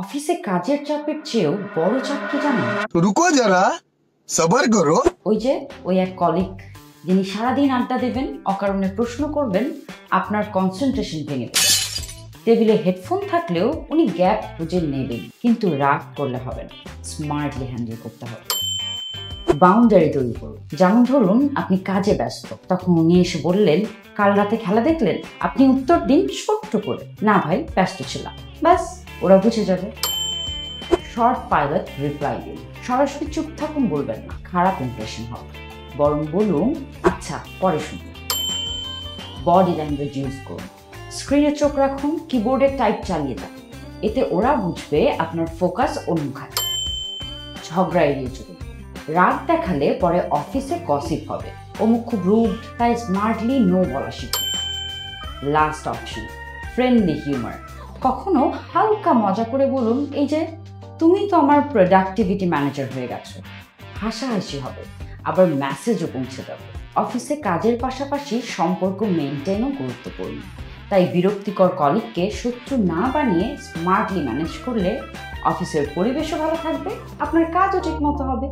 অফিসে কাজের চাপের চেয়েও বড় চাপ কি জানো? রুকো যারা, সবার করো। ওই এক কলিগ যিনি সারাদিন আড্ডা দেবেন, অকারণে প্রশ্ন করবেন, আপনার কনসেন্ট্রেশন ভেঙে দেবেন। টেবিলে হেডফোন থাকলেও উনি গ্যাপ খুঁজে নেবেন, কিন্তু রাগ করলে হবে না, স্মার্টলি হ্যান্ডেল করতে হবে। বাউন্ডারি তৈরি করুন। যেমন ধরুন আপনি কাজে ব্যস্ত, তখন উনি এসে বললেন, কাল রাতে খেলা দেখলেন? আপনি উত্তর দিন ছোট্ট করে, না ভাই ব্যস্ত ছিলাম। ব্যাস, ওরা বুঝে যাবে। শর্ট পাইলট রিপ্লাই দিন। সরাসরি চুপ থাকুন বলবেন না, খারাপ ইমপ্রেশন হবে। বরং বলুন, আচ্ছা পরে শুনুন। বডি ল্যাঙ্গুয়েজ ইউজ করুন। স্ক্রিনে চোখ রাখুন, কিবোর্ডে টাইপ চালিয়ে থাকুন। এতে ওরা বুঝবে আপনার ফোকাস অন্য খাতে। ঝগড়া এড়িয়ে চলুন। রাগ দেখালে পরে অফিসে গসিপ হবে, অমুক খুব রুড, তাই স্মার্টলি নো বলা শিখুন। Last option, friendly humour. কখনো হালকা মজা করে বলুন, এই যে তুমি তো আমার প্রোডাক্টিভিটি ম্যানেজার হয়ে গেছো। হাসাহাসি হবে, আবার মেসেজও পৌঁছে যাবে। অফিসে কাজের পাশাপাশি সম্পর্ক মেনটেনও গুরুত্বপূর্ণ, তাই বিরক্তিকর কলিগকে শত্রু না বানিয়ে স্মার্টলি ম্যানেজ করলে অফিসের পরিবেশও ভালো থাকবে, আপনার কাজও ঠিক মতো হবে।